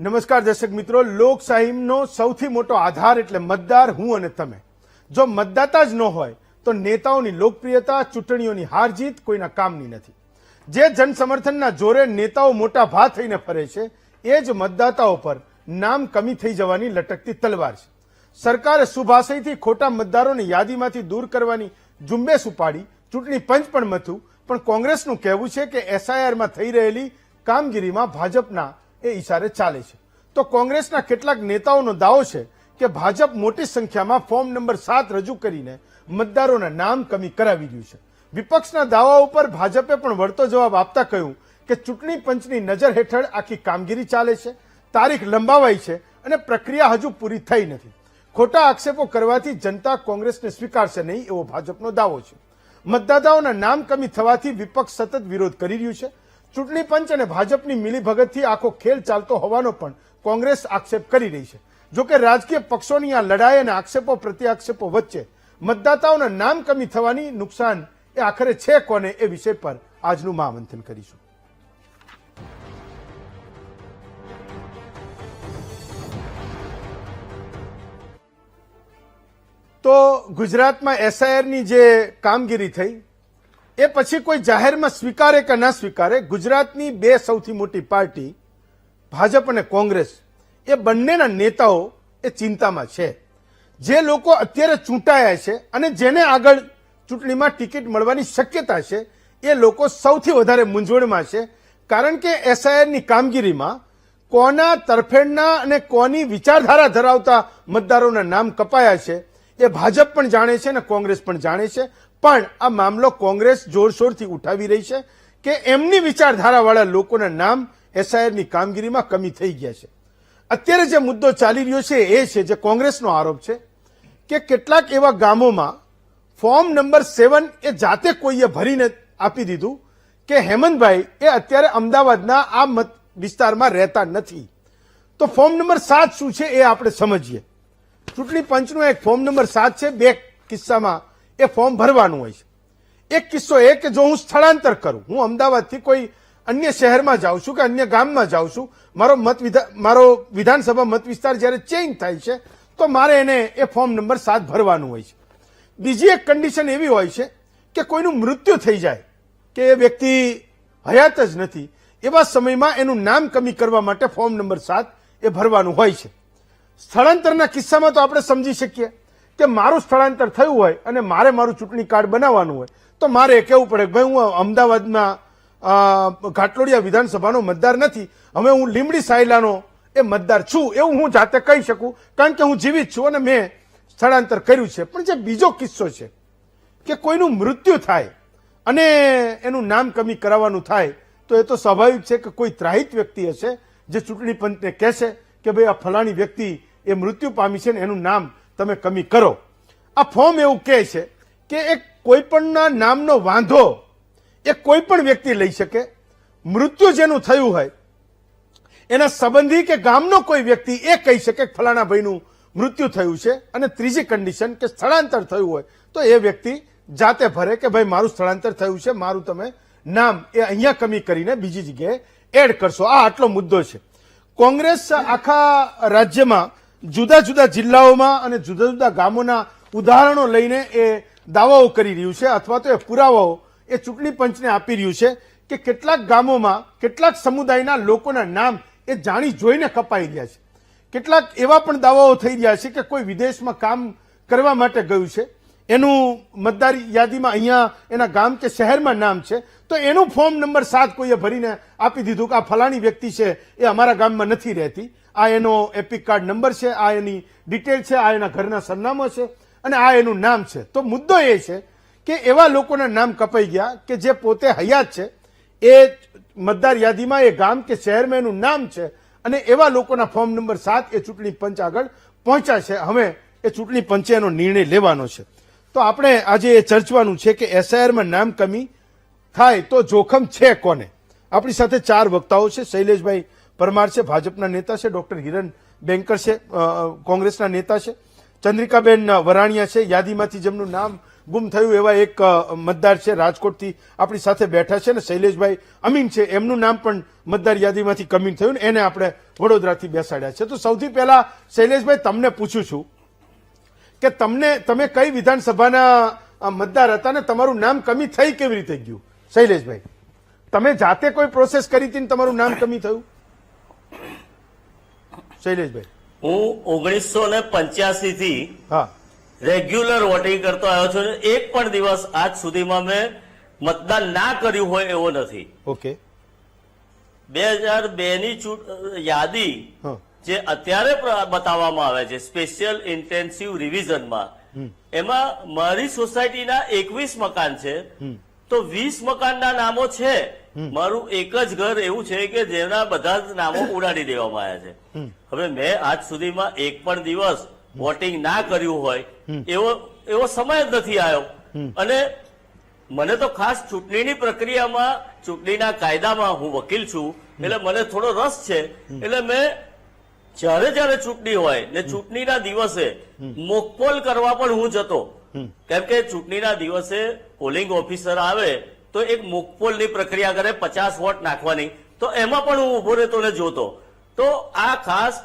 નમસ્કાર દર્શક મિત્રો, લોકશાહીનો સૌથી મોટો આધાર એટલે મતદાર, હું અને તમે. જો મતદાતા જ ન હોય તો નેતાઓની લોકપ્રિયતા, ચૂંટણીઓની હાર જીત કોઈના કામની નથી. જે જનસમર્થનના જોરે નેતાઓ મોટા ભા થઈને ફરે છે એ જ મતદાતાઓ પર નામ કમી થઈ જવાની લટકતી તલવાર છે. સરકારે શુભાશયથી ખોટા મતદારોને યાદીમાંથી દૂર કરવાની ઝુંબેશ ઉપાડી, ચૂંટણી પંચ પણ મથ્યું, પણ કોંગ્રેસનું કહેવું છે કે એસઆઈઆરમાં થઈ રહેલી કામગીરીમાં ભાજપના એ ઇશારે ચાલે છે. તો કોંગ્રેસના કેટલાક નેતાઓનો દાવો છે કે ભાજપ મોટી સંખ્યામાં ફોર્મ નંબર 7 રજૂ કરીને મતદારોના નામ કમી કરાવી રહ્યું છે. વિપક્ષના દાવાઓ પર ભાજપે પણ વળતો જવાબ આપતા કહ્યું કે ચૂંટણી પંચની નજર હેઠળ આખી કામગીરી ચાલે છે, તારીખ લંબાવાઈ છે અને પ્રક્રિયા હજુ પૂરી થઈ નથી. ખોટા આક્ષેપો કરવાથી જનતા કોંગ્રેસને સ્વીકારશે નહીં એવો ભાજપનો દાવો છે. મતદાતાઓના નામ કમી થવાથી વિપક્ષ સતત વિરોધ કરી રહ્યું છે. ચૂંટણી પંચ અને ભાજપની મિલીભગતથી આખો ખેલ ચાલતો હોવાનો પણ કોંગ્રેસ આક્ષેપ કરી રહી છે. જોકે રાજકીય પક્ષોની આ લડાઈ અને આક્ષેપો પ્રત્યાક્ષેપો વચ્ચે મતદાતાઓના નામ કમી થવાની નુકસાન એ આખરે છે કોને એ વિષય પર આજનું મહામંથન કરીશું. તો ગુજરાતમાં એસઆઈઆરની જે કામગીરી થઈ એ પછી કોઈ જાહેરમાં સ્વીકારે કે ના સ્વીકારે, ગુજરાતની બે સૌથી મોટી પાર્ટી ભાજપ અને કોંગ્રેસ એ બંનેના નેતાઓ એ ચિંતામાં છે. જે લોકો અત્યારે ચૂંટાયા છે અને જેને આગળ ચૂંટણીમાં ટિકિટ મળવાની શક્યતા છે એ લોકો સૌથી વધારે મૂંઝવણમાં છે. કારણ કે એસઆઈઆરની કામગીરીમાં કોના તરફેણના અને કોની વિચારધારા ધરાવતા મતદારોના નામ કપાયા છે એ ભાજપ પણ જાણે છે અને કોંગ્રેસ પણ જાણે છે. પણ આ મામલો કોંગ્રેસ જોરશોરથી ઉઠાવી રહી છે કે એમની વિચારધારાવાળા લોકોના નામ એસઆઈઆરની કામગીરીમાં કમી થઈ ગયા છે. અત્યારે જે મુદ્દો ચાલી રહ્યો છે એ છે, જે કોંગ્રેસનો આરોપ છે કે કેટલાક એવા ગામોમાં ફોર્મ નંબર 7 એ જાતે કોઈએ ભરીને આપી દીધું કે હેમંતભાઈ એ અત્યારે અમદાવાદના આ મત વિસ્તારમાં રહેતા નથી. તો ફોર્મ નંબર 7 શું છે એ આપણે સમજીએ. ચૂંટણી પંચનો એક ફોર્મ નંબર 7 છે. બે કિસ્સામાં એ ફોર્મ ભરવાનું હોય છે. એક કિસ્સો એ કે જો હું સ્થળાંતર કરું, હું અમદાવાદથી કોઈ અન્ય શહેરમાં જાઉં છું કે અન્ય ગામમાં જાઉં છું, મારો વિધાનસભા મત વિસ્તાર જ્યારે ચેન્જ થાય છે તો મારે એને એ ફોર્મ નંબર 7 ભરવાનું હોય છે. બીજી એક કન્ડિશન એવી હોય છે કે કોઈનું મૃત્યુ થઈ જાય કે એ વ્યક્તિ હયાત જ નથી, એવા સમયમાં એનું નામ કમી કરવા માટે ફોર્મ નંબર 7 એ ભરવાનું હોય છે. સ્થળાંતરના કિસ્સામાં તો આપણે સમજી શકીએ કે મારું સ્થળાંતર થયું હોય અને મારે મારું ચૂંટણી કાર્ડ બનાવવાનું હોય તો મારે કહેવું પડે કે ભાઈ હું અમદાવાદના ઘાટલોડિયા વિધાનસભાનો મતદાર નથી, હવે હું લીમડી સાયલાનો એ મતદાર છું એવું હું જાતે કહી શકું કારણ કે હું જીવિત છું અને મેં સ્થળાંતર કર્યું છે. પણ જે બીજો કિસ્સો છે કે કોઈનું મૃત્યુ થાય અને એનું નામ કમી કરાવવાનું થાય તો એ તો સ્વાભાવિક છે કે કોઈ ત્રાહિત વ્યક્તિ હશે જે ચૂંટણી પંચને કહેશે કે ભાઈ આ ફલાણી વ્યક્તિ એ મૃત્યુ પામી છે ને એનું નામ તમે કમી કરો. આ ફોર્મ એવું કહે છે કે એક કોઈ પણના નામનો વાંધો એ કોઈ પણ વ્યક્તિ લઈ શકે. મૃત્યુ જેનું થયું હોય એના સંબંધી કે ગામનો કોઈ વ્યક્તિ એ કહી શકે કે ફલાણા ભાઈનું મૃત્યુ થયું છે. અને ત્રીજી કન્ડિશન કે સ્થળાંતર થયું હોય તો એ વ્યક્તિ જાતે ભરે કે ભાઈ મારું સ્થળાંતર થયું છે, મારું તમે નામ એ અહીંયા કમી કરીને બીજી જગ્યાએ એડ કરશો. આ આટલો મુદ્દો છે. કોંગ્રેસ આખા રાજ્યમાં જુદા જુદા જિલ્લાઓમાં અને જુદા જુદા ગામોના ઉદાહરણો લઈને એ દાવાઓ કરી રહ્યું છે અથવા તો એ પુરાવાઓ એ ચૂંટણી પંચને આપી રહ્યું છે કે કેટલાક ગામોમાં કેટલાક સમુદાયના લોકોના નામ એ જાણી જોઈને કપાઈ રહ્યા છે. કેટલાક એવા પણ દાવાઓ થઈ રહ્યા છે કે કોઈ વિદેશમાં કામ કરવા માટે ગયું છે, એનું મતદાર યાદીમાં અહીંયા એના ગામ કે શહેરમાં નામ છે તો એનું ફોર્મ નંબર 7 કોઈએ ભરીને આપી દીધું કે આ ફલાણી વ્યક્તિ છે એ અમારા ગામમાં નથી રહેતી, આ એનો એપિક કાર્ડ નંબર છે, આ એની ડિટેલ છે, આ એના ઘરના સરનામું છે અને આ એનું નામ છે. તો મુદ્દો એ છે કે એવા લોકોના નામ કપાઈ ગયા કે જે પોતે હયાત છે, એ મતદાર યાદીમાં એ ગામ કે શહેરમાં એનું નામ છે અને એવા લોકોના ફોર્મ નંબર 7 એ ચૂંટણી પંચ આગળ પહોંચ્યા છે. હવે એ ચૂંટણી પંચે એનો નિર્ણય લેવાનો છે. તો આપણે આજે એ ચર્ચવાનું છે કે એસઆઈઆરમાં નામ કમી થાય તો જોખમ છે કોને. આપણી સાથે 4 વક્તાઓ છે. શૈલેષભાઈ પરમાર છે, ભાજપના નેતા છે. ડોક્ટર હિરણ બેંકર છે, કોંગ્રેસના નેતા છે. ચંદ્રિકાબેન વરાણિયા છે, યાદીમાંથી જેમનું નામ ગુમ થયું એવા એક મતદાર છે રાજકોટથી આપણી સાથે બેઠા છે ને શૈલેષભાઈ અમીન છે, એમનું નામ પણ મતદાર યાદીમાંથી કમી થયું ને એને આપણે વડોદરાથી બેસાડ્યા છે. તો સૌથી પહેલા શૈલેષભાઈ તમને પૂછું છું કે તમે કઈ વિધાનસભાના મતદાર હતા ને તમારું નામ કમી થઈ કેવી રીતે ગયું? શૈલેષભાઈ, તમે જાતે કોઈ પ્રોસેસ કરી હતી ને તમારું નામ કમી થયું? શૈલેષભાઈ, હું 1985 થી હા રેગ્યુલર વોટિંગ કરતો આવ્યો છું. એક પણ દિવસ આજ સુધીમાં મેં મતદાન ના કર્યું હોય એવો નથી. ઓકે. 2002 ની યાદી હા જે અત્યારે બતાવવામાં આવે છે સ્પેશિયલ ઇન્ટેન્સિવ રિવિઝનમાં, એમાં મારી સોસાયટીના 21 મકાન છે, તો 20 મકાનના નામો છે. મારું એક જ ઘર એવું છે કે જેના બધા જ નામો ઉડાડી દેવામાં આવ્યા છે. હવે મેં આજ સુધીમાં એક પણ દિવસ વોટિંગ ના કર્યું હોય એવો સમય જ નથી આવ્યો. અને મને તો ખાસ ચૂંટણીની પ્રક્રિયામાં, ચૂંટણીના કાયદામાં, હું વકીલ છું એટલે મને થોડો રસ છે. એટલે મેં જયારે ચૂંટણી હોય ને ચૂંટણીના દિવસે મોકપોલ કરવા પણ હું જતો, કેમ કે ચૂંટણીના દિવસે પોલિંગ ઓફિસર આવે તો એક મોકપોલની પ્રક્રિયા કરે 50 વોટ નાખવાની, તો એમાં પણ હું ઉભો રહેતો ને જોતો. તો આ ખાસ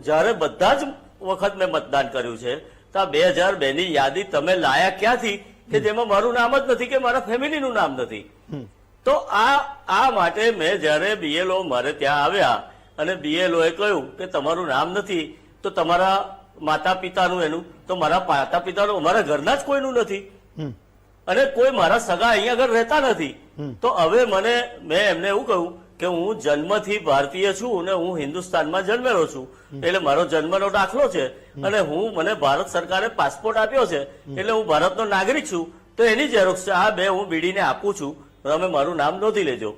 જયારે બધા જ વખત મેં મતદાન કર્યું છે તો આ 2002 ની યાદી તમે લાયા ક્યાંથી કે જેમાં મારું નામ જ નથી કે મારા ફેમિલીનું નામ નથી? તો આ માટે મેં જયારે BLO મારે ત્યાં આવ્યા અને BLO એ કહ્યું કે તમારું નામ નથી તો તમારા માતા પિતાનું એનું, તો મારા માતા પિતાનું અમારા ઘરના જ કોઈનું નથી અને કોઈ મારા સગા અહીંયા આગળ રહેતા નથી. તો હવે મેં એમને એવું કહ્યું કે હું જન્મથી ભારતીય છું અને હું હિન્દુસ્તાનમાં જન્મેલો છું, એટલે મારો જન્મનો દાખલો છે અને મને ભારત સરકારે પાસપોર્ટ આપ્યો છે એટલે હું ભારતનો નાગરિક છું, તો એની ઝેરોક્ષ છે. આ 2 હું બીડીને આપું છું, તમે મારું નામ નોંધી લેજો.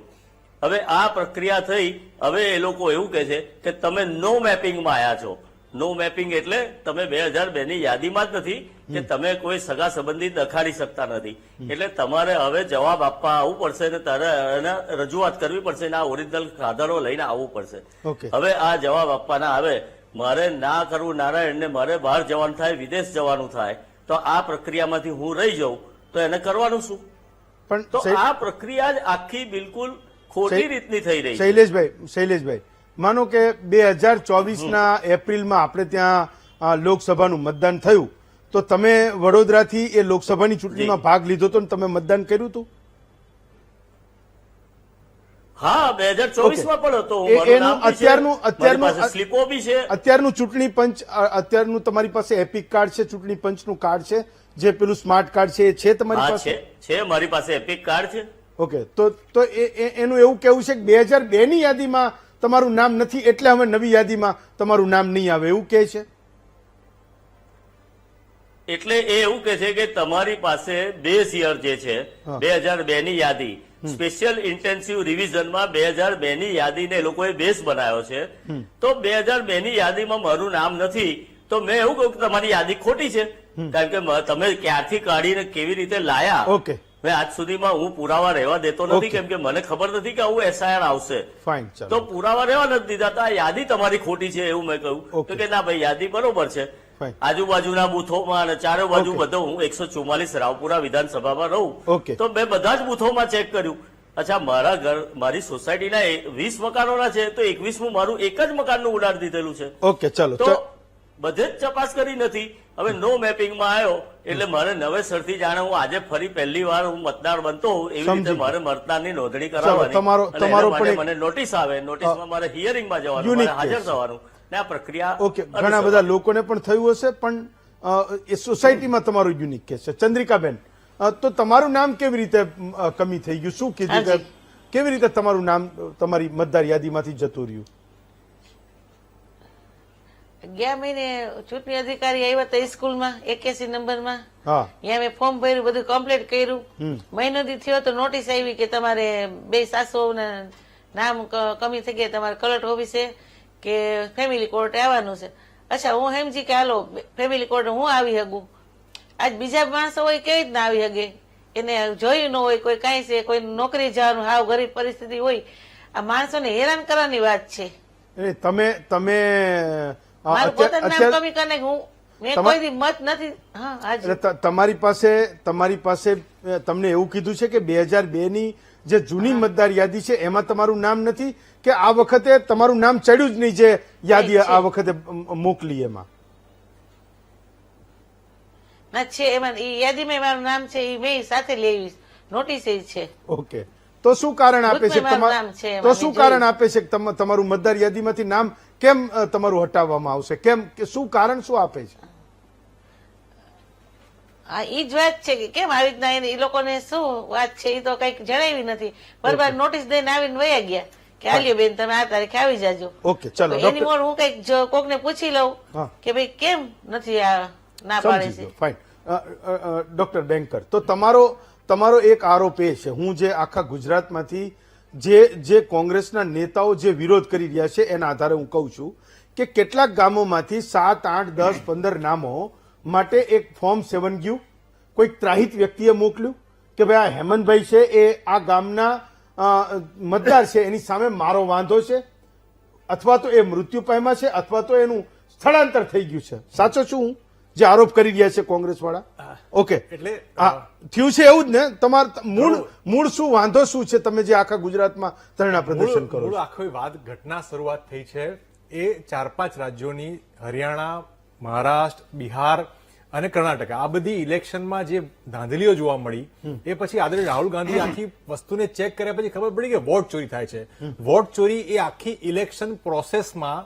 હવે આ પ્રક્રિયા થઈ. હવે એ લોકો એવું કહે છે કે તમે નો મેપિંગમાં આવ્યા છો. નો મેપિંગ એટલે તમે 2002 ની યાદીમાં જ નથી કે તમે કોઈ સગા સંબંધી દખાડી શકતા નથી. એટલે તમારે હવે જવાબ આપવા આવવું પડશે ને તારે રજૂઆત કરવી પડશે ને આ ઓરિજિનલ આધારો લઈને આવવું પડશે. હવે આ જવાબ આપવાના આવે, મારે ના કરવું નારાયણ ને મારે બહાર જવાનું થાય, વિદેશ જવાનું થાય, તો આ પ્રક્રિયામાંથી હું રહી જાઉં તો એને કરવાનું શું? પણ તો આ પ્રક્રિયા જ આખી બિલકુલ ખોટી રીતની થઈ રહી. શૈલેષભાઈ, માનો કે 2024ના એપ્રિલમાં આપણે ત્યાં લોકસભાનું મતદાન થયું, તો તમે વડોદરાથી એ લોકસભાની ચૂંટણીમાં ભાગ લીધો હતો ને તમે મતદાન કર્યું હતું? હા, 2024માં પણ હતો. સ્લીપો બી છે. અત્યારનું ચૂંટણી પંચ, અત્યારનું તમારી પાસે એપિક કાર્ડ છે, ચૂંટણી પંચનું કાર્ડ છે, જે પેલું સ્માર્ટ કાર્ડ છે, એ છે તમારી પાસે? છે, મારી પાસે એપિક કાર્ડ છે. ઓકે, તો એનું એવું કેવું છે કે 2002 ની યાદીમાં તમારું નામ નથી એટલે હવે નવી યાદીમાં તમારું નામ નહીં આવે, એવું કહે છે? એટલે એ એવું કે છે કે તમારી પાસે બેઝ યર જે છે 2002 ની યાદી, સ્પેશિયલ ઇન્ટેન્સિવ રિવિઝનમાં 2002 ની યાદીને એ લોકોએ બેઝ બનાવ્યો છે. તો 2002 ની યાદીમાં મારું નામ નથી, તો મેં એવું કહ્યું કે તમારી યાદી ખોટી છે, કારણ કે તમે ક્યારથી કાઢીને કેવી રીતે લાયા. ઓકે, મેં આજ સુધીમાં હું પુરાવા રહેવા દેતો નથી, કેમ કે મને ખબર નથી કે આવું SIR આવશે. તો પુરાવા રહેવા નથી દીધા. તો આ યાદી તમારી ખોટી છે એવું મેં કહ્યું. તો કે ના ભાઈ, યાદી બરોબર છે. આજુબાજુના બૂથોમાં અને ચારે બાજુ બધો, હું 144 રાવપુરા વિધાનસભામાં રહું, તો મેં બધા જ બૂથોમાં ચેક કર્યું. અચ્છા, મારી સોસાયટીના 20 મકાનોના છે, તો 21મું મારું એક જ મકાનનું ઉડાડી દીધેલું છે. ઓકે, ચલો. તો બધે જ તપાસ કરી નથી. હવે નો મેપિંગમાં આવ્યો એટલે મારે નવેસરથી જાણે હું આજે ફરી પહેલી વાર હું મતદાર બનતો હોઉં એવી રીતે મારે મતદાનની નોંધણી કરાવવાની. મને નોટિસ આવે, નોટિસમાં મારે હિયરિંગમાં જવાનું, મારે હાજર થવાનું ને આ પ્રક્રિયા. ઓકે, ઘણા બધા લોકોને પણ થયું હશે, પણ એ સોસાયટીમાં તમારું યુનિક કેસ છે. ચંદ્રિકાબેન, તો તમારું નામ કેવી રીતે કમી થઈ ગયું? શું કીધું કે કેવી રીતે તમારું નામ તમારી મતદાર યાદીમાંથી જતું રહ્યું? ગયા મહિને ચૂંટણી અધિકારી આવ્યા હતા સ્કૂલમાં 81 નંબરમાં, ત્યાં મેં ફોર્મ ભર્યું, બધું કમ્પ્લીટ કર્યું. મહિનો દી થયો તો નોટિસ આવી કે તમારે 2 સાસુ નામ કમી થઈ ગયા, તમારે કલેક્ટર ઓફિસે કે ફેમિલી કોર્ટે આવવાનું છે. અચ્છા, હું સમજી કે હાલો ફેમિલી કોર્ટે હું આવી શકું. આજ બીજા માણસો હોય કેવી રીતના આવી શકે? એને જોયું ન હોય, કોઈ કાંઈ છે, કોઈ નોકરી જવાનું, હાવ ગરીબ પરિસ્થિતિ હોય. આ માણસોને હેરાન કરવાની વાત છે. તમે મારું પોતાનું નામ કમી કરીને હું મેં કોઈ દી મત નથી. હા, હાજી. એટલે તમારી પાસે તમને એવું કીધું છે કે 2002 ની જે જૂની મતદાર યાદી છે એમાં તમારું નામ નથી, કે આ વખતે તમારું નામ ચડ્યું જ નહીં જે યાદી આ વખતે મોકલી એમાં? ના છે એમાં, ઈ યાદીમાં મારું નામ છે, ઈ મેં સાથે લેવી નોટિસ એ છે. ઓકે, તો શું કારણ આપે છે ગ્રુપમાં મારું નામ છે એમાં, તો મેં શું જોયું. કારણ આપે છે કે તમારું મતદાર યાદીમાંથી નામ કેમ તમારું હટાવવામાં આવશે? કેમ, શું કારણ શું આપે છે? હા, ઈ જ વાત છે કે કેમ આવી રીતના એ લોકોને શું વાત છે એ તો કઈક જણાવી નથી. બરાબર નોટિસ દઈને આવીને વયા ગયા કે આલ્યો બેન તમે આ તારીખે આવી જાજો. ઓકે, ચલો તો એની મોર હું કઈક કોકને પૂછી લઉં હા. કે ભાઈ કેમ નથી આ ના પાડે છે. ફાઇન. ડોક્ટર બેંકર, તો તમારો એક આરોપ એ છે, હું જે આખા ગુજરાતમાંથી જે કોંગ્રેસના નેતાઓ જે વિરોધ કરી રહ્યા છે એના આધારે હું કહું છું કે કેટલાક ગામોમાંથી 7, 8, 10, 15 નામો માટે એક ફોર્મ 7 ગયું, કોઈક ત્રાહિત વ્યક્તિએ મોકલ્યું કે ભાઈ આ હેમંતભાઈ છે એ આ ગામના મતદાર છે, એની સામે મારો વાંધો છે, અથવા તો એ મૃત્યુ પામ્યા છે, અથવા તો એનું સ્થળાંતર થઈ ગયું છે. સાચો છું હું જે આરોપ કરી રહ્યા છે કોંગ્રેસ વાળા? ઓકે, એટલે થયું છે એવું જ ને? તમારા મૂળ શું વાંધો શું છે? તમે જે આખા ગુજરાતમાં ધરણા પ્રદર્શન કરો મૂળ છો? આખી વાત ઘટના શરૂઆત થઈ છે એ 4-5 રાજ્યોની, હરિયાણા, મહારાષ્ટ્ર, બિહાર અને કર્ણાટક, આ બધી ઇલેક્શનમાં જે ધાંધલીઓ જોવા મળી એ પછી આદરણીય રાહુલ ગાંધી આખી વસ્તુને ચેક કર્યા પછી ખબર પડી કે વોટ ચોરી થાય છે. વોટ ચોરી એ આખી ઇલેક્શન પ્રોસેસમાં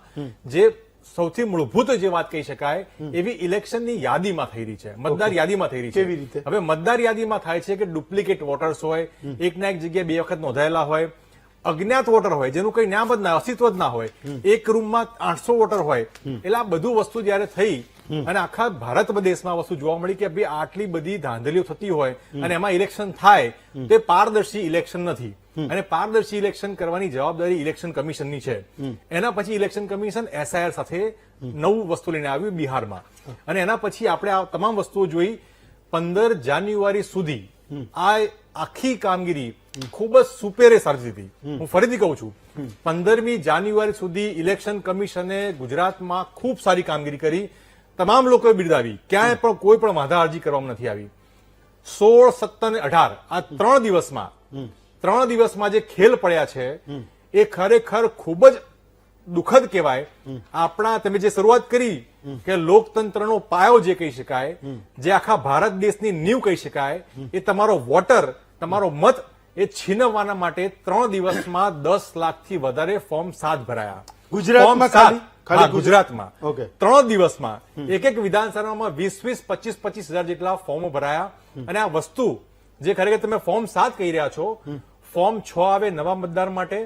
જે સૌથી મૂળભૂત જે વાત કહી શકાય એવી ઇલેક્શનની યાદીમાં થઈ રહી છે, મતદાર યાદીમાં થઈ રહી છે. કેવી રીતે? હવે મતદાર યાદીમાં થાય છે કે ડુપ્લિકેટ વોટર્સ હોય, એકના એક જગ્યાએ 2 વખત નોંધાયેલા હોય, અજ્ઞાત વોટર હોય જેનું કઈ નામ જ ના, અસ્તિત્વ જ ના હોય, એક રૂમમાં 800 વોટર હોય. એટલે આ બધું વસ્તુ જયારે થઈ અને આખા ભારત દેશમાં વસ્તુ જોવા મળી કે ભાઈ આટલી બધી ધાંધલીઓ થતી હોય અને એમાં ઇલેક્શન થાય તે પારદર્શી ઇલેક્શન નથી. અને પારદર્શી ઇલેક્શન કરવાની જવાબદારી ઇલેક્શન કમિશનની છે. એના પછી ઇલેક્શન કમિશન SIR સાથે નવું વસ્તુ લઈને આવ્યું બિહારમાં, અને એના પછી આપણે આ તમામ વસ્તુઓ જોઈ. 15 જાન્યુઆરી સુધી આ આખી કામગીરી ખૂબ જ સુપેરે સારી હતી. હું ફરીથી કહું છું, 15મી જાન્યુઆરી સુધી ઇલેક્શન કમિશને ગુજરાતમાં ખૂબ સારી કામગીરી કરી, તમામ લોકોએ બિરદાવી, ક્યાંય પણ કોઈ પણ વાંધા અરજી કરવામાં નથી આવી. 16, 17 અને 18 આ 3 દિવસમાં જે ખેલ પડ્યા છે એ ખરેખર ખૂબ જ દુઃખદ કહેવાય. આપણા તમે જે શરૂઆત કરી કે લોકતંત્રનો પાયો જે કહી શકાય, જે આખા ભારત દેશની નીંવ કહી શકાય, એ તમારો વોટર, તમારો મત એ છીનવવાના માટે 3 દિવસમાં 10 લાખથી વધારે ફોર્મ 7 ભરાયા. ગુજરાતમાં ખાલી ગુજરાતમાં ઓકે 3 દિવસમાં એક વિધાનસભામાં 20, 25 હજાર જેટલા ફોર્મો ભરાયા. અને આ વસ્તુ જે ખરેખર તમે ફોર્મ 7 કહી રહ્યા છો, ફોર્મ 6 આવે નવા મતદાર માટે,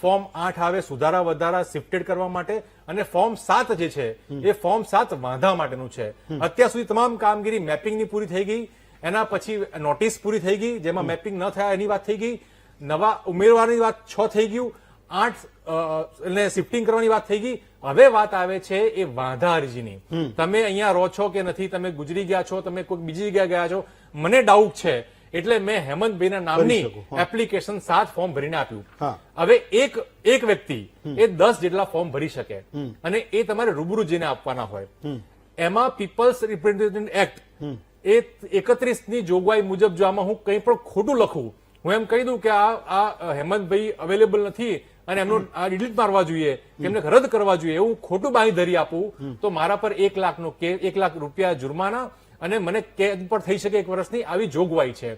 ફોર્મ 8 આવે સુધારા વધારા શિફ્ટેડ કરવા માટે, અને ફોર્મ 7 જે છે એ ફોર્મ 7 વાંધા માટેનું છે. અત્યાર સુધી તમામ કામગીરી મેપિંગની પૂરી થઈ ગઈ, એના પછી નોટિસ પૂરી થઈ ગઈ જેમાં મેપિંગ ન થયા એની વાત થઈ ગઈ, નવા ઉમેરવાની વાત 6 થઈ ગયું, 8 એટલે શિફ્ટિંગ કરવાની વાત થઈ ગઈ. હવે વાત આવે છે એ વાંધા અરજીની. તમે અહીંયા રહો છો કે નથી, તમે ગુજરી ગયા છો, તમે કોઈ બીજી જગ્યાએ ગયા છો, મને ડાઉટ છે એટલે મેં હેમંતભાઈના નામની એપ્લિકેશન 7 ફોર્મ ભરીને આપ્યું. હવે એક વ્યક્તિ એ 10 જેટલા ફોર્મ ભરી શકે અને એ તમારે રૂબરૂ જઈને આપવાના હોય. એમાં પીપલ્સ રિપ્રેઝેન્ટેટિવ એક્ટ એ 31ની જોગવાઈ મુજબ જો આમાં હું કંઈ પણ ખોટું લખું, હું એમ કહી દઉં કે આ હેમંતભાઈ અવેલેબલ નથી અને એમનું આ ડિલીટ મારવા જોઈએ, એમને રદ કરવા જોઈએ, એવું ખોટું બાંયધરી આપું તો મારા પર 1 લાખનો કેસ, 1 લાખ રૂપિયા જુર્માના અને મને કેદ પણ થઈ શકે 1 વર્ષની આવી જોગવાઈ છે.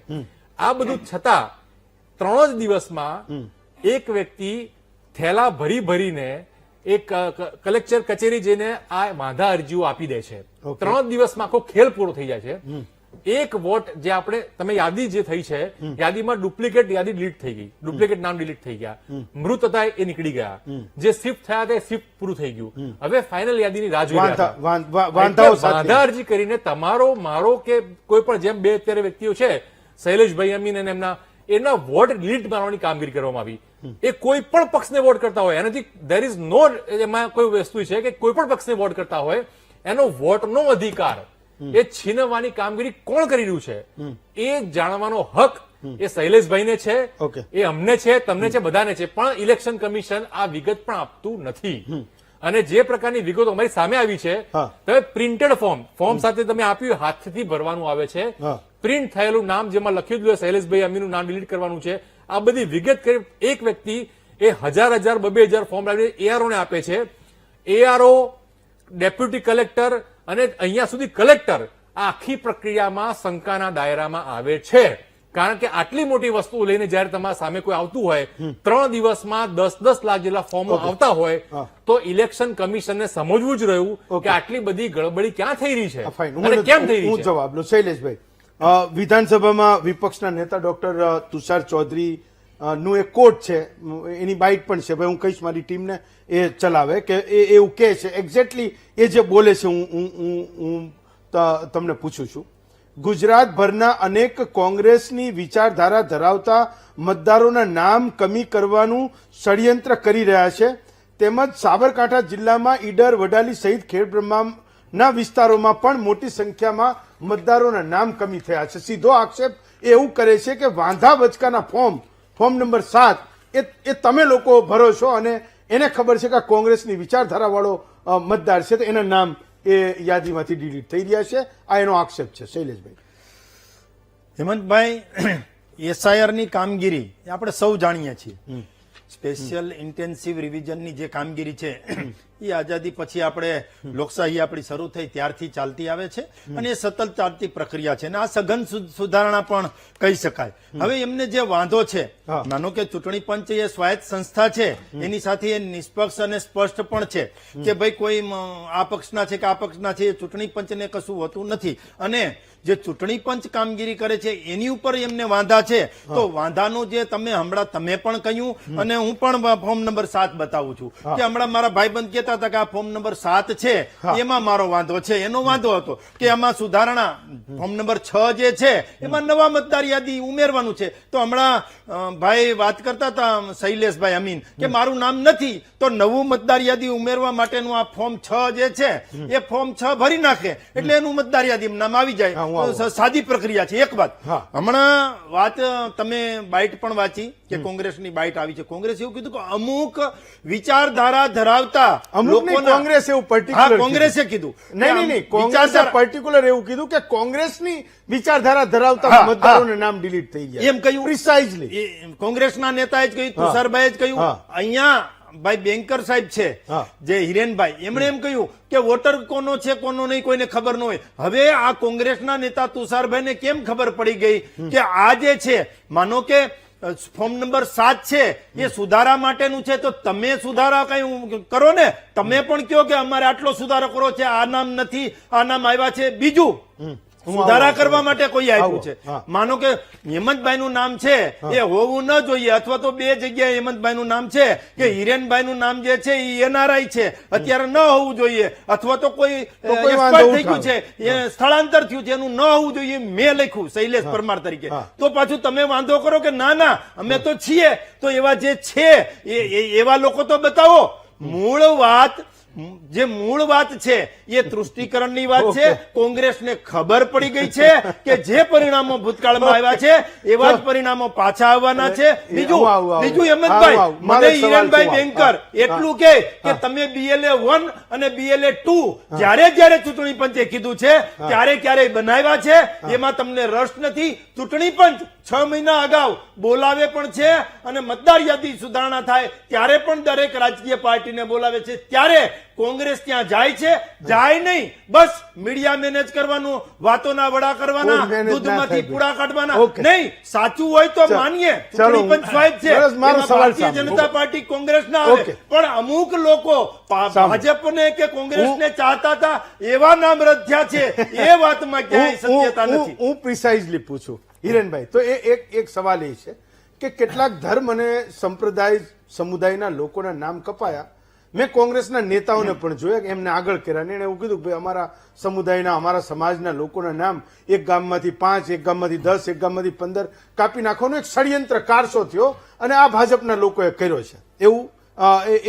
આ બધું છતાં 3 જ દિવસમાં એક વ્યક્તિ થેલા ભરીને એક કલેક્ટર કચેરી જઈને આ વાંધા અરજીઓ આપી દે છે. 3 દિવસમાં આખો ખેલ પૂરો થઈ જાય છે. એક વોટ જે આપણે તમે યાદી જે થઈ છે, યાદીમાં ડુપ્લિકેટ યાદી ડિલીટ થઈ ગઈ, ડુપ્લિકેટ નામ ડિલીટ થઈ ગયા, મૃત હતા એ નીકળી ગયા, જે શિફ્ટ થયા હતા એ શિફ્ટ પૂરું થઈ ગયું. હવે ફાઇનલ યાદીની રાહ જોઈ રહ્યા હતા. વાંધા અરજી કરીને તમારો મારો કે કોઈ પણ જેમ 2 અત્યારે વ્યક્તિઓ છે, શૈલેષભાઈ અમીન અને એના વોટ ડિલીટ મારવાની કામગીરી કરવામાં આવી. એ કોઈ પણ પક્ષને વોટ કરતા હોય એનાથી ધેર ઇઝ નો, એમાં કોઈ વસ્તુ છે કે કોઈ પણ પક્ષને વોટ કરતા હોય એનો વોટનો અધિકાર એ છીનવવાની કામગીરી કોણ કરી રહ્યું છે એ જાણવાનો હક એ શૈલેષભાઈને છે, એ અમને છે, તમને છે, બધાને છે. પણ ઇલેક્શન કમિશન આ વિગત પણ આપતું નથી. અને જે પ્રકારની વિગતો અમારી સામે આવી છે, હા. તમે પ્રિન્ટેડ ફોર્મ સાથે તમે આપ્યું, હાથથી ભરવાનું આવે છે, હા. પ્રિન્ટ થયેલું નામ જેમાં લખ્યું હતું શૈલેષભાઈ અમીનું નામ ડિલીટ કરવાનું છે, આ બધી વિગત કરી એક વ્યક્તિ એ હજાર 2,000 ફોર્મ લાવીને એઆરઓ ને આપે છે. એઆરઓ, ડેપ્યુટી કલેક્ટર અને અહીંયા સુધી કલેક્ટર આ આખી પ્રક્રિયામાં શંકાના દાયરામાં આવે છે. કારણ કે આટલી મોટી વસ્તુ લઈને જયારે તમારા સામે કોઈ આવતું હોય, 3 દિવસમાં 10 લાખ જેટલા ફોર્મ આવતા હોય, તો ઇલેક્શન કમિશનને સમજવું જ રહ્યું કે આટલી બધી ગડબડી ક્યાં થઈ રહી છે અને કેમ થઈ રહી હું છે. જવાબ લો શૈલેષભાઈ. વિધાનસભામાં વિપક્ષના નેતા ડોક્ટર તુષાર ચૌધરી નું એક કોટ છે, એની બાઇટ પણ છે, ભાઈ હું કહીશ મારી ટીમને એ ચલાવે કે એવું કહે છે એક્ઝેક્ટલી એ જે બોલે છે. હું તમને પૂછું છું, ગુજરાતભરના અનેક કોંગ્રેસની વિચારધારા ધરાવતા મતદારોના નામ કમી કરવાનું ષડયંત્ર કરી રહ્યા છે, તેમજ સાબરકાંઠા જિલ્લામાં ઈડર, વડાલી સહિત ખેડબ્રહ્માના વિસ્તારોમાં પણ મોટી સંખ્યામાં મતદારોના નામ કમી થયા છે. સીધો આક્ષેપ એ એવું કરે છે કે વાંધા વચકાના ફોર્મ નંબર 7 એ તમે લોકો ભરો છો અને એને ખબર છે કે કોંગ્રેસની વિચારધારા વાળો મતદાર છે, તો એના નામ એ યાદીમાંથી ડિલીટ થઈ રહ્યા છે. આ એનો આક્ષેપ છે. શૈલેષભાઈ. હેમંતભાઈ, એસઆઈઆર ની કામગીરી એ આપણે સૌ જાણીએ છીએ. સ્પેશિયલ ઇન્ટેન્સિવ રિવિઝનની જે કામગીરી છે એ આઝાદી પછી આપણે લોકશાહી આપણી શરૂ થઈ ત્યારથી ચાલતી આવે છે અને એ સતત ચાલતી પ્રક્રિયા છે અને આ સઘન સુધારણા પણ કહી શકાય. હવે એમને જે વાંધો છે, માનો કે ચૂંટણી પંચ એ સ્વાયત્ત સંસ્થા છે, એની સાથે એ નિષ્પક્ષ અને સ્પષ્ટ પણ છે કે ભાઈ કોઈ આ પક્ષના છે કે આ પક્ષના છે, એ ચૂંટણી પંચને કશું હોતું નથી. અને જે ચૂંટણી પંચ કામગીરી કરે છે એની ઉપર એમને વાંધા છે, તો વાંધાનું જે હમણાં તમે પણ કહ્યું અને હું પણ ફોર્મ નંબર 7 બતાવું છું કે હમણાં મારા ભાઈબંધ કહેતા હતા કે આ ફોર્મ નંબર 7 છે એમાં મારો વાંધો છે. એનો વાંધો હતો કે આમાં સુધારણા ફોર્મ નંબર 6 જે છે એમાં નવા મતદાર યાદી ઉમેરવાનું છે. તો હમણાં ભાઈ વાત કરતા હતા શૈલેષભાઈ અમીન કે મારું નામ નથી, તો નવું મતદાર યાદી ઉમેરવા માટેનું આ ફોર્મ 6 જે છે એ ફોર્મ 6 ભરી નાખે એટલે એનું મતદાર યાદી નામ આવી જાય. સાદી પ્રક્રિયા છે. એક વાત હમણાં વાત તમે બાઇટ પણ વાંચી કે કોંગ્રેસની બાઇટ આવી છે. કોંગ્રેસ એવું કીધું કે અમુક વિચારધારા ધરાવતા કોંગ્રેસ એવું પર્ટિક્યુલર કોંગ્રેસે કીધું નહીં કોંગ્રેસે પર્ટિક્યુલર એવું કીધું કે કોંગ્રેસની વિચારધારા ધરાવતા મતદારોના નામ ડિલીટ થઈ ગયા એમ કહ્યું. પ્રિસાઇઝલી કોંગ્રેસના નેતાએ જ કહ્યું, તુષારભાઈએ જ કહ્યું. અહીંયા ભાઈ બેંકર સાહેબ છે જે હિરેનભાઈ, એમણે એમ કહ્યું કે વોટર કોનો છે કોનો નહીં કોઈને ખબર ન હોય. હવે આ કોંગ્રેસના નેતા તુષારભાઈને કેમ ખબર પડી ગઈ કે આ જે છે, માનો કે ફોર્મ નંબર 7 છે એ સુધારા માટેનું છે, તો તમે સુધારા કઈ કરો ને, તમે પણ કહો કે અમારે આટલો સુધારો કરો છે, આ નામ નથી, આ નામ આવ્યા છે. બીજું સુધારા કરવા માટે કોઈ આવ્યું છે, માનો કે હેમંતભાઈ નું નામ છે એ હોવું ન જોઈએ, અથવા તો 2 જગ્યાએ હેમંતભાઈ નું નામ છે કે હિરેનભાઈ નું નામ જે છે એ એનઆરઆઈ છે, અત્યારે ન હોવું જોઈએ, અથવા તો કોઈ એક્સપાયર થઈ ગયું છે, એ સ્થળાંતર થયું છે, એનું ન હોવું જોઈએ. મેં લખ્યું શૈલેષ પરમાર તરીકે, તો પાછું તમે વાંધો કરો કે ના ના અમે તો છીએ, તો એવા જે છે એવા લોકો તો બતાવો. જે મૂળ વાત છે એ તૃષ્ટિકરણની વાત છે. કોંગ્રેસને ખબર પડી ગઈ છે કે જે પરિણામો ભૂતકાળમાં આવ્યા છે એવા જ પરિણામો પાછા આવવાના છે. બીજું હેમંતભાઈ, મને હિરેનભાઈ બેંકર એટલું કે તમે BLA 1 અને BLA 2 જ્યારે ચૂંટણી પંચે કીધું છે ત્યારે ક્યારેય બનાવ્યા છે, એમાં તમને રસ નથી. ચૂંટણી પંચ 6 મહિના અગાઉ બોલાવે પણ છે અને મતદાર યાદી સુધારણા થાય ત્યારે પણ દરેક રાજકીય પાર્ટીને બોલાવે છે. ત્યારે કોંગ્રેસ ત્યાં જાય નહીં, બસ મીડિયા મેનેજ કરવાનું, વાતોના વડા કરવાના, દૂધમાંથી પૂડા કાઢવાના. નહીં, સાચું હોય તો માનીએ ચૂંટણી પંચ સ્વાયત્ત છે, ભારતીય જનતા પાર્ટી કોંગ્રેસ ના આવે, પણ અમુક લોકો ભાજપને કે કોંગ્રેસને ચાહતા હતા એવા નામ રદ થયા છે, એ વાતમાં ક્યાંય સત્યતા નથી. હું પ્રિસાઇઝલી પૂછું હિરેનભાઈ, તો એક સવાલ એ છે કે કેટલાક ધર્મ અને સંપ્રદાય સમુદાયના લોકોના નામ કપાયા. મેં કોંગ્રેસના નેતાઓને પણ જોયા કે એમને આગળ કર્યા, એને એવું કીધું કે અમારા સમુદાયના, અમારા સમાજના લોકોના નામ એક ગામમાંથી 5, એક ગામમાંથી 10, એક ગામમાંથી 15 કાપી નાખવાનો એક ષડયંત્ર કારસો થયો અને આ ભાજપના લોકોએ કર્યો છે એવું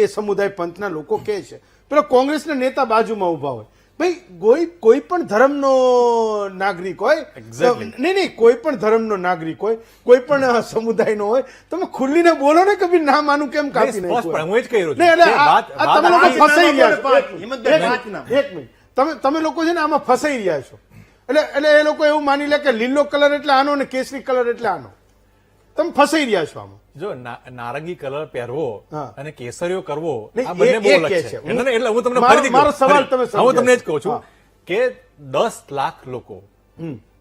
એ સમુદાય પંથના લોકો કહે છે. પેલો કોંગ્રેસના નેતા બાજુમાં ઉભા હોય, ભાઈ કોઈ પણ ધર્મનો નાગરિક હોય, નહીં કોઈ પણ ધર્મનો નાગરિક હોય, કોઈ પણ સમુદાયનો હોય, તમે ખુલ્લીને બોલો ને કે ભાઈ ના માનું કેમ કાપી સ્પષ્ટપણે હું એ જ કહી રહ્યો છું નહીં, એટલે કે આ તમે લોકો વાત- ફસાઈ રહ્યા છો. હિંમતભાઈ, પાંચ નામ. એક મિનિટ, તમે લોકો છે ને આમાં ફસાઈ રહ્યા છો. એટલે એ લોકો એવું માની લે કે લીલો કલર એટલે આનો ને કેસરી કલર એટલે આનો. તમે ફસાઈ રહ્યા છો આમાં. જો નારંગી કલર પહેરવો હા. અને કેસરીઓ કરવો નહીં, આ બંને એ બહુ અલગ કે છે. છે. એટલે હું તમને મારો- ફરીથી મારો કહું. સવાલ તમે હા, હું તમને જ સમજ્યા. કહું છું હા. કે 10 લાખ લોકો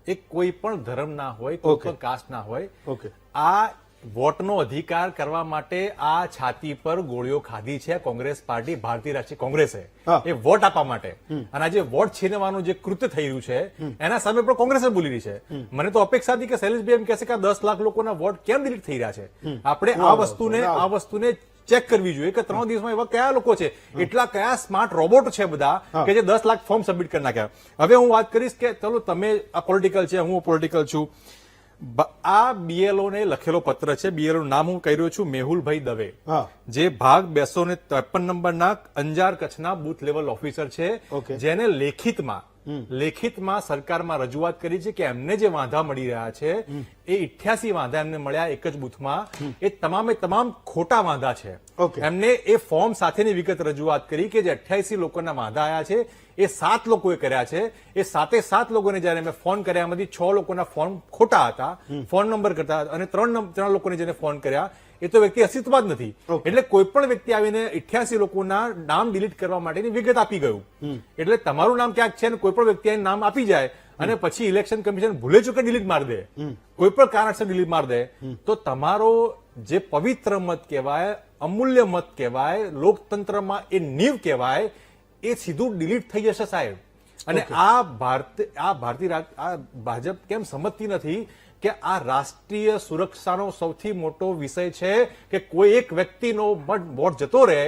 એ કોઈ પણ ધર્મ ના હોય, કોઈ Okay. પણ કાસ્ટ ના હોય, ઓકે. આ વોટનો અધિકાર કરવા માટે આ છાતી પર ગોળીઓ ખાધી છે કોંગ્રેસ પાર્ટી, ભારતીય રાષ્ટ્રીય કોંગ્રેસે. હા. એ વોટ આપવા માટે અને આ જે વોટ છીનવાનું જે કૃત્ય થઈ રહ્યું છે એના સામે પણ કોંગ્રેસે બોલી રહી છે. મને તો અપેક્ષા હતી કે શૈલેષભાઈ એમ કહેશે કે આ 10 લાખ લોકોના વોટ કેમ ડિલીટ થઈ રહ્યા છે. આપણે આ વસ્તુને ચેક કરવી જોઈએ કે 3 દિવસમાં એવા કયા લોકો છે, એટલા કયા સ્માર્ટ રોબોટ છે બધા કે જે 10 લાખ ફોર્મ સબમિટ કરી નાખ્યા. હવે હું વાત કરીશ કે ચલો તમે આ પોલિટિકલ છે, હું પોલિટિકલ છું. આ બીએલઓ ને લખેલો પત્ર છે. બીએલઓ નું નામ હું કહી રહ્યો છું, મેહુલભાઈ દવે, હા. જે ભાગ 253 નંબરના અંજાર કચ્છના બુથ લેવલ ઓફિસર છે, Okay. જેને લેખિતમાં સરકારમાં રજૂઆત કરી છે કે એમને જે વાંધા મળી રહ્યા છે એ 88 વાંધા એમને મળ્યા એક જ બુથમાં, એ તમામે તમામ ખોટા વાંધા છે. Okay. એમને એ ફોર્મ સાથેની વિગત રજૂઆત કરી કે જે 88 લોકોના વાંધા આવ્યા છે એ 7 લોકોએ કર્યા છે. એ 7 લોકોને જયારે મેં ફોન કર્યા એમાંથી 6 લોકોના ફોન ખોટા હતા, ફોન નંબર કરતા હતા, અને 3 લોકોને જેને ફોન કર્યા એ તો વ્યક્તિ અસ્તિત્વમાં જ નથી. એટલે કોઈ પણ વ્યક્તિ આવીને 88 લોકોના નામ ડિલીટ કરવા માટેની વિગત આપી ગયું. એટલે તમારું નામ ક્યાંક છે ને કોઈ પણ વ્યક્તિ આવીને નામ આપી જાય અને પછી ઇલેક્શન કમિશન ભૂલે ચૂકે ડિલીટ મારી દે, કોઈ પણ કારણસર ડિલીટ મારી દે, તો તમારો જે પવિત્ર મત કહેવાય, અમૂલ્ય મત કહેવાય, લોકતંત્રમાં એ નીવ કહેવાય, એ સીધું ડિલીટ થઈ જશે સાહેબ. અને આ ભાજપ કેમ સમજતી નથી કે આ રાષ્ટ્રીય સુરક્ષાનો સૌથી મોટો વિષય છે કે કોઈ એક વ્યક્તિનો વોટ જતો રહે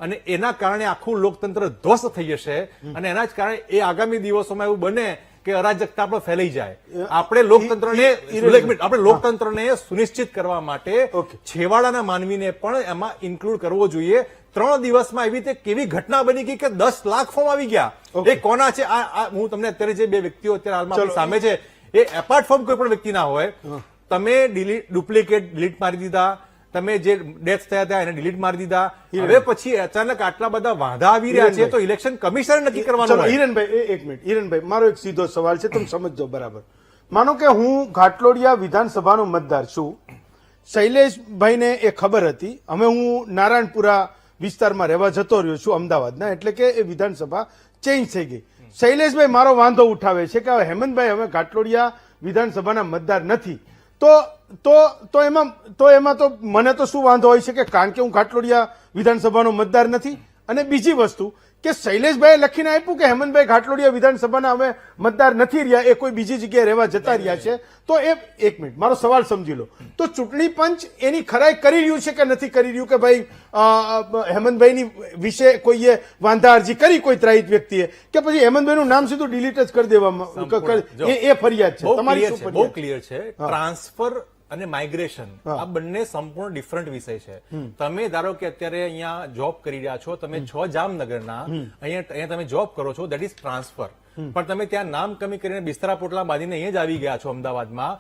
અને એના કારણે આખું લોકતંત્ર ધ્વસ્ત થઈ જશે, અને એના જ કારણે એ આગામી દિવસોમાં એવું બને કે અરાજકતા આપણે ફેલાઈ જાય. આપણે લોકતંત્રને સુનિશ્ચિત કરવા માટે છેવાડાના માનવીને પણ એમાં ઇન્ક્લુડ કરવો જોઈએ. 3 દિવસમાં એવી રીતે કેવી ઘટના બની ગઈ કે 10 લાખ ફોર્મ આવી ગયા. એ કોના છે? હું તમને અત્યારે જે 2 વ્યક્તિઓ અત્યારે હાલમાં આપણી સામે છે એ એપાર્ટ ફ્રોમ કોઈ પણ વ્યક્તિ ના હોય, તમે ડુપ્લિકેટ ડિલીટ મારી દીધા, તમે જે ડેથ થયા હતા એને ડિલીટ મારી દીધા. હવે પછી અચાનક આટલા બધા વાંધા આવી રહ્યા છે તો ઇલેક્શન કમિશનર નક્કી કરવાનું હોય. હિરણભાઈ, એક મિનિટ હિરણભાઈ, મારો એક સીધો સવાલ છે, તમે સમજજો બરાબર. માનો કે હું ઘાટલોડિયા વિધાનસભાનો મતદાર છું, શૈલેષભાઈને એ ખબર હતી, હવે હું નારાયણપુરા વિસ્તારમાં રહેવા જતો રહ્યો છું અમદાવાદના, એટલે કે એ વિધાનસભા ચેન્જ થઈ ગઈ. શૈલેષભાઈ મારો વાંધો ઉઠાવે છે કે હવે હેમંતભાઈ હવે ઘાટલોડિયા વિધાનસભાના મતદાર નથી, તો એમાં તો મને તો શું વાંધો હોય છે કે કારણ કે હું ઘાટલોડિયા વિધાનસભાનો મતદાર નથી. અને બીજી વસ્તુ કે શૈલેષભાઈએ લખીને આપ્યું કે હેમંતભાઈ ઘાટલોડિયા વિધાનસભાના હવે મતદાર નથી રહ્યા, એ કોઈ બીજી જગ્યાએ રહેવા જતા રહ્યા છે. તો એ એક મિનિટ મારો સવાલ સમજી લો, તો ચૂંટણી પંચ એની ખરાઈ કરી રહ્યું છે કે નથી કરી રહ્યું કે ભાઈ હેમંતભાઈની વિશે કોઈએ વાંધા અરજી કરી કોઈ ત્રાહિત વ્યક્તિએ, કે પછી હેમંતભાઈનું નામ સીધું ડિલીટ જ કરી દેવામાં એ ફરિયાદ છે? તમારી શું બહુ ફરિયાદ? ક્લિયર છે. ટ્રાન્સફર અને માઇગ્રેશન આ બંને સંપૂર્ણ ડિફરન્ટ વિષય છે. તમે ધારો કે અત્યારે અહીંયા જોબ કરી રહ્યા છો, તમે 6 જામનગરના અહીંયા તમે જોબ કરો છો, દેટ ઇઝ ટ્રાન્સફર. પણ તમે ત્યાં નામ કમી કરીને બિસ્તરા પોટલા બાંધીને અહીંયા જ આવી ગયા છો અમદાવાદમાં,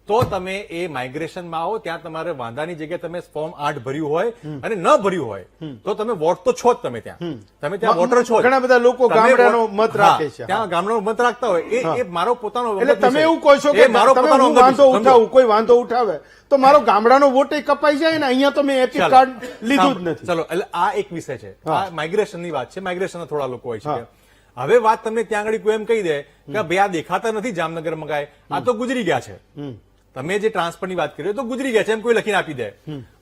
તો તમે એ માઇગ્રેશનમાં આવો, ત્યાં તમારે વાંધાની જગ્યાએ તમે ફોર્મ 8 ભર્યું હોય અને ન ભર્યું હોય તો તમે વોટ તો છો જ, તમે ત્યાં વોટર છો. ઘણા બધા લોકો ગામડાનો મત રાખે છે. ત્યાં ગામડાનો મત રાખતા હોય, એ મારો પોતાનો એટલે તમે એવું કહો છો કે મારો તમે પોતાનો હું વાંધો ઉઠાવું, કોઈ વાંધો ઉઠાવે તો મારો ગામડાનો વોટ કપાઈ જાય ને, અહીંયા તો મેં એપિક કાર્ડ લીધું જ નથી. ચલો, એટલે આ એક વિષય છે, આ માઇગ્રેશનની વાત છે. માઇગ્રેશન થોડા લોકો હોય છે. હવે વાત તમને ત્યાં આગળ કોઈ એમ કહી દે કે ભાઈ આ દેખાતા નથી જામનગર મગાય, આ તો ગુજરી ગયા છે. તમે જે ટ્રાન્સફરની વાત કરી તો ગુજરી ગયા છે એમ કોઈ લખીને આપી દે.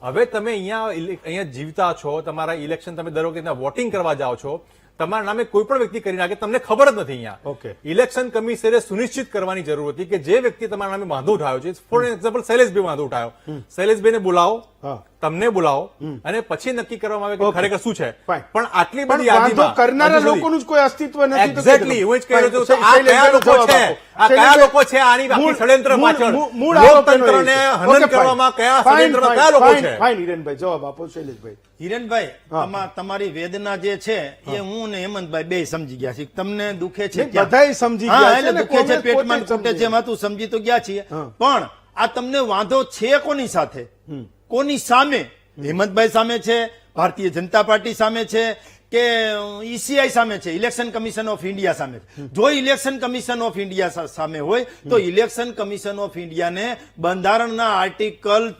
હવે તમે અહીંયા જીવતા છો, તમારા ઇલેક્શન તમે દર વખતે વોટિંગ કરવા જાઓ છો, તમારા નામે કોઈ પણ વ્યક્તિ કરી નાખે, તમને ખબર જ નથી. અહીંયા ઇલેક્શન કમિશનરે સુનિશ્ચિત કરવાની જરૂર હતી કે જે વ્યક્તિ તમારા નામે વાંધો ઉઠાવ્યો છે, ફોર એક્ઝામ્પલ શૈલેષભાઈ વાંધો ઉઠાવ્યો, શૈલેષભાઈને બોલાવો, હા. તમને બોલાવો અને પછી નક્કી કરવામાં આવે કે Okay. ખરેખર શું છે. Fine. પણ આટલી પણ બધી વાંધો યાદીમાં કરનારા હજુ સુધી- લોકોનું જ કોઈ અસ્તિત્વ નથી તો Exactly, હું જ કહી રહ્યો છું. તો આ શૈલેષભાઈ કયા લોકો જવાબ છે? આપો. આ કયા શૈલેષભાઈ, લોકો છે આની આખી મૂળ- ષડયંત્ર મૂળ- પાછળ? મૂળ- મૂળ આરોપીનો એ લોકતંત્રને છે. હનન Okay, કરવામાં fine. કયા Fine, ષડયંત્રમાં fine, કયા લોકો fine, છે? fine, હિરેનભાઈ જવાબ આપો શૈલેષભાઈ. હિરેનભાઈ હા. તમારી વેદના જે છે એ હું ને હેમંતભાઈ બે સમજી ગયા છીએ તમને દુખે છે નહીં, ક્યાં? બધાય સમજી હા, ગયા છે એટલે ને, દુખે છે કોંગ્રેસ પેટમાં પોતે તૂટે સમજી છે એમાં તું સમજી તો ગયા છીએ હા. પણ આ તમને વાંધો છે કોની સાથે કોની સામે હેમંતભાઈ સામે છે ભારતીય જનતા પાર્ટી સામે છે કે ઈસીઆઈ સામે છે ઇલેક્શન કમિશન ઓફ ઇન્ડિયા સામે છે? જો ઇલેક્શન કમિશન ઓફ ઇન્ડિયા સામે હોય તો ઇલેક્શન કમિશન ઓફ ઇન્ડિયાને બંધારણના આર્ટિકલ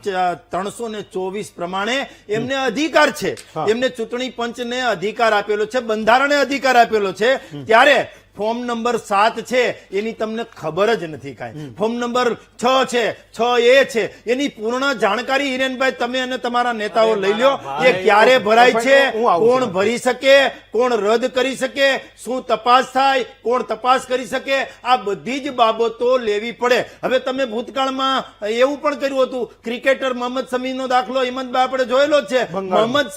324 પ્રમાણે એમને અધિકાર છે. એમને ચૂંટણી પંચને અધિકાર આપેલો છે, બંધારણે અધિકાર આપેલો છે. ત્યારે ફોર્મ નંબર 7 છે એની તમને ખબર જ નથી કાંઈ. ફોર્મ નંબર 6 છે, 6A છે, એની પૂર્ણ જાણકારી હિરેનભાઈ તમે અને તમારા નેતાઓ લઈ લ્યો. એ ક્યારે ભરાય છે, હું આવું કોણ છું. ભરી શકે, કોણ રદ કરી શકે, શું તપાસ થાય, કોણ તપાસ કરી શકે, આ બધી જ બાબતો લેવી પડે. હવે તમે ભૂતકાળમાં એવું પણ કર્યું હતું, ક્રિકેટર મોહમ્મદ શમીનો દાખલો હિંમતભાઈ આપણે જોયેલો જ છે. મોહમ્મદ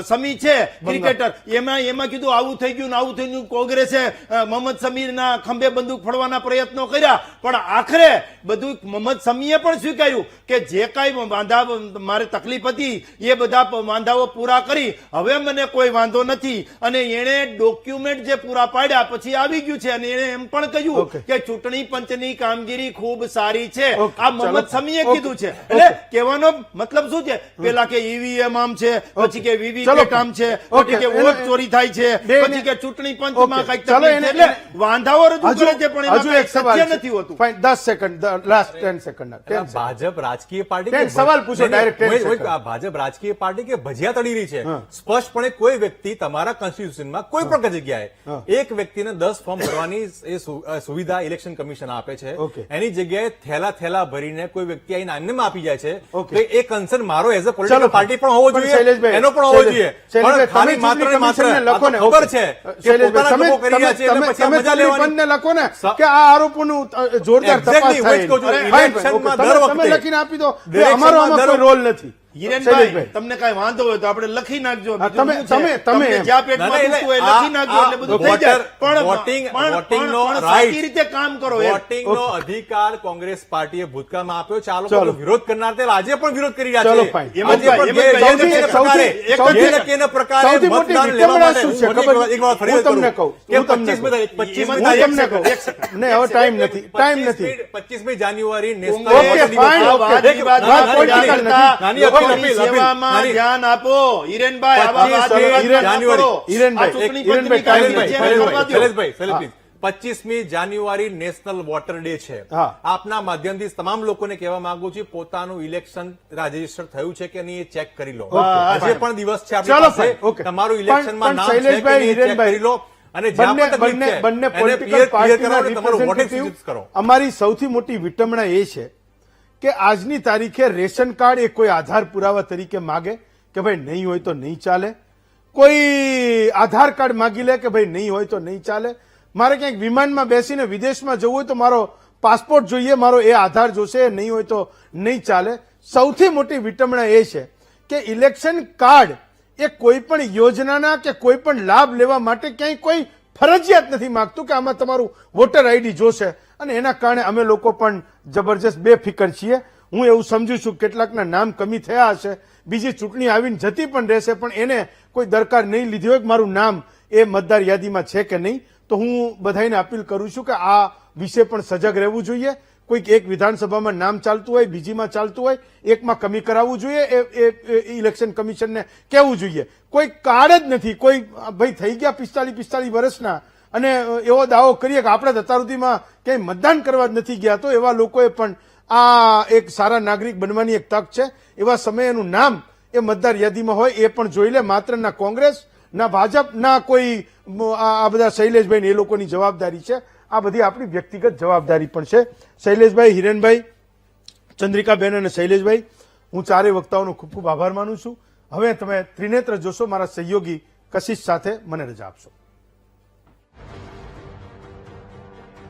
શમી છે ક્રિકેટર, એમાં કીધું આવું થઈ ગયું ને આવું થઈ ગયું. કોંગ્રેસે મોહમ્મદ સમીરના ખંભે બંદૂક ફોડવાના પ્રયત્નો કર્યા, પણ આખરે બધું મોહમ્મદ શમીએ પણ સ્વીકાર્યું કે જે કાંઈ વાંધા મારે તકલીફ હતી એ બધા વાંધાઓ પૂરા કરી, હવે મને કોઈ વાંધો નથી. અને એણે ડોક્યુમેન્ટ જે પૂરા પાડ્યા પછી આવી ગયું છે અને એણે એમ પણ કહ્યું Okay. કે ચૂંટણી પંચની કામગીરી ખૂબ સારી છે. Okay, આ મોહમ્મદ ચાલો. શમીએ Okay. કીધું છે. એટલે કહેવાનો મતલબ શું છે? પેલા કે ઈવીએમ આમ છે, પછી કે વીવીપેટ આમ છે, પછી કે Okay. વોટ ચોરી થાય છે, બે પછી કે ચૂંટણી પંચમાં Okay. કઈક ચાલો, તકલીફ છે. એને- એટલે વાંધાઓ રજૂ કરે છે પણ એમાં હજુ કાંઈ એક સવાલ સત્ય છે. નથી હોતું. Fine, 10 સેકન્ડ લાસ્ટ 10 સેકન્ડ એટલે ભાજપ રાજકીય પાર્ટી કેમ? કે સવાલ પૂછો, નહીં, નહીં, direct 10 હોય, સેકન્ડ. આ ભાજપ રાજકીય પાર્ટી કે ભજીયા તળી રહી છે? હા. સ્પષ્ટપણે કોઈ વ્યક્તિ તમારા કોન્સ્ટિટ્યુશનમાં કોઈ પણ જગ્યાએ હા. એક વ્યક્તિને 10 ફોર્મ ભરવાની એ સુવિધા ઇલેક્શન કમિશન આપે છે. Okay. એની જગ્યાએ થેલા ભરીને કોઈ વ્યક્તિ આઈને આમને આપી જાય છે. Okay. તો એ કન્સર્ન મારો એઝ અ ચાલો, પોલિટિકલ પાર્ટી પણ હોવો પણ જોઈએ, શૈલેષભાઈ, એનો પણ હોવો જોઈએ. શૈલેષભાઈ, પણ ખાલી તમે માત્ર ને માત્ર ચૂંટણી આ તો કમિશનને લખો ને, ખબર okay. છે કે શૈલેષભાઈ, પોતાના લોકો કરી રહ્યા છે એટલે તમે પછી આ મજા ચૂંટણી લેવાની. પંચને લખો ને કે આ આરોપોનું જોરદાર Exactly, તપાસ હું જ થાય. કહું છું. Fine, fine, Electionમાં okay. દર તમે વખતે લખીને આપી દો કે Electionમાં અમારો આમાં દર કોઈ રોલ નથી. હિરેનભાઈ શૈલેષભાઈ. તમને કાંઈ વાંધો હોય તો આપણે લખી નાખજો. હા, બીજું તમે- શું છે? તમે- તમે તમને એમ. જ્યાં પેટમાં ના, ના, દુખતું હોય એટલે લખી નાખજો એટલે બધું થઈ જાય. વોટિંગનો પણ right. સાચી રીતે કામ કરો એમ. વોટિંગનો અધિકાર કોંગ્રેસ પાર્ટીએ ભૂતકાળમાં આપ્યો છે. આ લોકો ચાલો. વિરોધ કરનાર તે આજે પણ વિરોધ કરી રહ્યા ચાલો, છે. fine. આજે પણ હિંમતભાઈ, ગેરકાયદેસર પ્રકારે સૌથી મોટી મતદાન વિટંબણા લેવા માટે શું છે હું ખબર? એક વાર ફરી હું તમને કરું કહું. કે હું તમને 25 કહું. નહીં, હવે ટાઈમ નથી. ટાઈમ નથી. 25મી જાન્યુઆરી નેશનલ Okay, વોટર દિવસ fine, છે. okay. વાદ વિવાદ વાત ના political કરતા નથી. નાની અપીલ, લોકોની અપીલ, સેવામાં નાની. ધ્યાન આપો. હિરેનભાઈ, આવા વાદ વિવાદ ના જાન્યુઆરી. કરો. હિરેનભાઈ, આ ચૂંટણી હિરેનભાઈ, પંચની કામગીરી છે, એને કરવા દ્યો. શૈલેષભાઈ, 25મી જાન્યુઆરી નેશનલ વોટર ડે છે. હા. આપના માધ્યમથી તમામ લોકોને કહેવા માંગુ છું, પોતાનું ઇલેક્શન રજીસ્ટર થયું છે કે નહીં એ ચેક કરી લો. આજે પણ દિવસ છે આપણી ચાલો, પાસે. fine, okay. તમારું ઇલેક્શનમાં પણ નામ છે કે શૈલેષભાઈ, નહીં એ ચેક હિરેનભાઈ, કરી લો. અને જ્યાં પણ તકલીફ છે બંને એને પોલિટિકલ clear પાર્ટીના કરાવો, તમારું વોટિંગ representative સૂચિત કરો. અમારી સૌથી મોટી વિટંબણા એ છે કે આજની તારીખે રેશન કાર્ડ એ કોઈ આધાર પુરાવા તરીકે માગે કે ભાઈ નહીં હોય તો નહીં ચાલે, કોઈ આધાર કાર્ડ માગી લે કે ભાઈ નહીં હોય તો નહીં ચાલે, મારે ક્યાંક વિમાનમાં બેસીને વિદેશમાં જવું હોય તો મારો પાસપોર્ટ જોઈએ, મારો એ આધાર જોશે, નહીં હોય તો નહીં ચાલે. સૌથી મોટી વિટંબણા એ છે કે ઇલેક્શન કાર્ડ એ કોઈ પણ યોજનાના કે કોઈ પણ લાભ લેવા માટે ક્યાંય કોઈ ફરજિયાત નથી માંગતું કે આમાં તમારું વોટર આઈડી જોશે. અને એના કારણે અમે લોકો પણ જબરજસ્ત બેફિકર છીએ. હું એવું સમજુ છું કેટલાકના નામ કમી થયા હશે, બીજી ચૂંટણી આવીને જતી પણ રહેશે, પણ એને કોઈ દરકાર નહીં લીધી હોય કે મારું નામ એ મતદાર યાદીમાં છે કે નહીં. તો હું બધાને અપીલ કરું છું કે આ વિશે પણ સજગ રહેવું જોઈએ. કોઈક એક વિધાનસભામાં નામ ચાલતું હોય, બીજીમાં ચાલતું હોય, એકમાં કમી કરાવવું જોઈએ, એ ઇલેક્શન કમિશનને કહેવું જોઈએ. કોઈ કાર્ડ જ નથી, કોઈ ભાઈ થઈ ગયા 45 વર્ષના અને એવો દાવો કરીએ કે આપણે અત્યાર સુધીમાં ક્યાંય મતદાન કરવા જ નથી ગયા, તો એવા લોકોએ પણ આ એક સારા નાગરિક બનવાની એક તક છે. એવા સમયે એનું નામ એ મતદાર યાદીમાં હોય એ પણ જોઈ લે. માત્ર ના કોંગ્રેસ, ના ભાજપ, ના કોઈ આ બધા શૈલેષભાઈ એ લોકોની જવાબદારી છે. આ બધી આપણી વ્યક્તિગત જવાબદારી પણ છે. શૈલેષભાઈ, હિરેનભાઈ, ચંદ્રિકાબેન અને શૈલેષભાઈ, હું ચારેય વક્તાઓનો ખૂબ ખૂબ આભાર માનું છું. હવે તમે ત્રિનેત્ર જોશો, મારા સહયોગી કશિશ સાથે મને રજા આપશો.